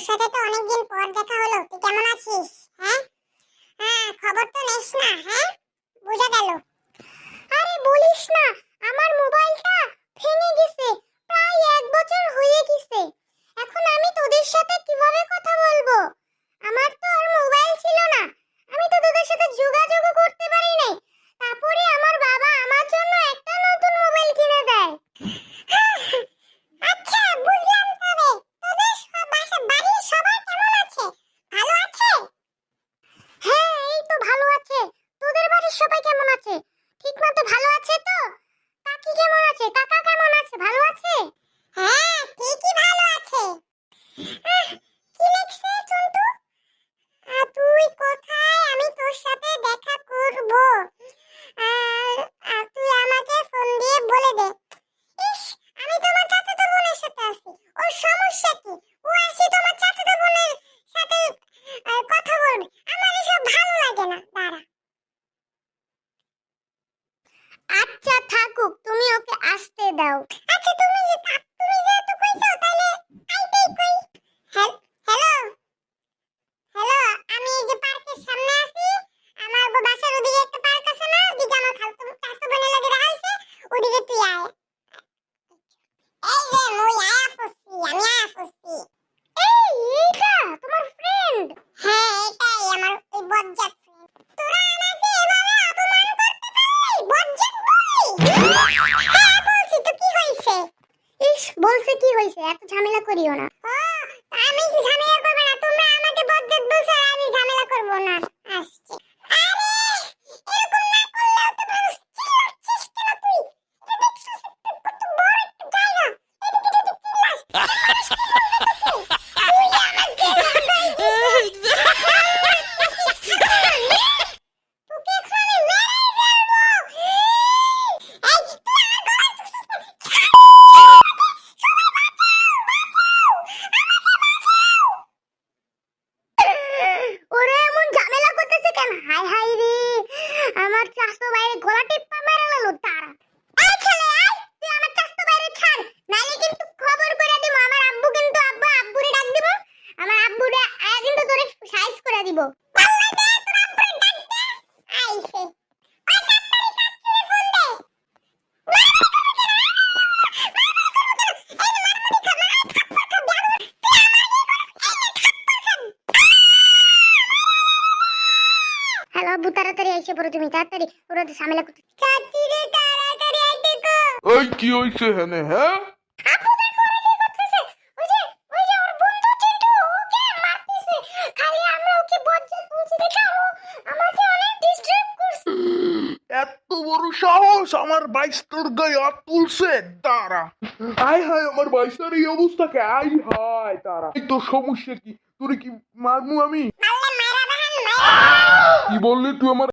সাথে তো অনেকদিন পর দেখা হলো, তুই কেমন আছিস? হ্যাঁ হ্যাঁ, খবর তো নিস না। হ্যাঁ, বুঝা গেল। আরে বলিস না, আমার মোবাইলটা ভেঙে গেছে। প্রায় 1 বছর হয়ে গেছে। এখন আমি তোদের সাথে কিভাবে কথা বলবো? আমার তো আর মোবাইল ছিল না। আমি তো তোদের সাথে যোগাযোগও করতে পারি নাই। তারপরে আমার বাবা আমার জন্য একটা নতুন মোবাইল কিনে দেয়। আচ্ছা, বুঝলাম। তবে তোদের সব বাড়ির সবাই কেমন আছে? ভালো আছে? হ্যাঁ, এই তো ভালো আছে। তোদের বাড়ির সবাই কেমন আছে? ঠিকমতো ভালো আছে তো? কাকি কেমন আছে? কাকা কেমন আছে? ভালো আছে? হ্যাঁ, ঠিকই ভালো আছে। কি লিখছে চন্টু? তুই কোথায়? আমি তোর সাথে দেখা করব। তুই আমাকে ফোন দিয়ে বলে দে। ইস, আমি তোমার চাচাতো বোনের সাথে আছি। ওর সমস্যা কি? ও আসি তোমার চাচাতো বোনের সাথে কথা বলবে। আমার এসব ভালো লাগে না। দাঁড়া। আচ্ছা থাকুক, তুমি ওকে আসতে দাও। আচ্ছা, তুমি যেহেতু কইছো তাহলে আইতেই কই। হ্যালো হ্যালো, আমি এই যে পার্কের সামনে আছি। আমার বাসার ওদিকে একটা পার্ক আছে না? ওদিকে আমার চাচাতো বোনের লাগে দেখা হইছে। ওদিকে তুই আয়। এই যে মুই আয়া পড়ছি, আমি আয়া পড়ছি। এই, এইটা তোমার ফ্রেন্ড? হ্যাঁ, এটাই আমার ওই বজ্জাত ফ্রেন্ড। তোরা আমাকে এভাবে অপমান করতে পারলি? বজ্জাত বই। হ্যাঁ, বলছি তো, কি হইছে? ইস, বলছে কি হইছে? এত ঝামেলা করিও না। ও, আমি কি ঝামেলা করব না? তোমরা আমাকে বজ্জাত বলছো আর আমি ঝামেলা করব না। আসছে। আরে, এরকম না করলেও তো মানুষ চিল্লাচ্ছিস কেন তুই? এটা দেখছিস কত বড় একটা জায়গা। এদিকে যদি চিল্লাস, মানুষ কি বলবে তোকে? তুই আমাকে গান্ডাই দিছিস। তোকে এখন আমি মেরেই ফেলবো। এই, তুই আমার গলায় ধরছিস না? ওরে এমন ঝামেলা করতেছে কেন? হাই হাই রে, আমার চাচতো ভাইয়ের গলা টিপ্পা মেরে গেল। তারা, এই ছেলে আয়, তুই আমার চাচতো ভাইরে ছাড়, নাইলে কিন্তু খবর করে দিব। আমার আব্বু কিন্তু আব্বুরে ডাক দিব। আমার আব্বুরে আয়া কিন্তু তোরে সাইজ করে দিব। পাল্লা দে, তোর আব্বুরে ডাক দে। আইছে। ওই তাড়াতাড়ি কাকিরে ফোন দে। হ্যালো আব্বু, তাড়াতাড়ি আইসে পড়ো। তুমি তাড়াতাড়ি, ওরা তো ঝামেলা করতে। চাচি রে, তাড়াতাড়ি আইতে কো। এই কি হইছে হেনে? হ্যাঁ, আপু দেখো, ওরা কি করতেছে? ওই যে ওর বন্ধু চিন্টু ওকে মারতেছে। খালি আমরা ওকে বজ্জাত বলছি দেখে ও আমাকে অনেক ডিস্টার্ব করছে। এত বড় সাহস আমার বাইস্তার গায়ে হাত তুলছে? দাঁড়া। আয় হায়, আমার বাইস্তার এই অবস্থাকে। আয় হায়, দাঁড়া। এই তোর সমস্যা কি? তোরে কি মারমু আমি? মারলে মারা বাহান মারা। কি বললি তুই আমার?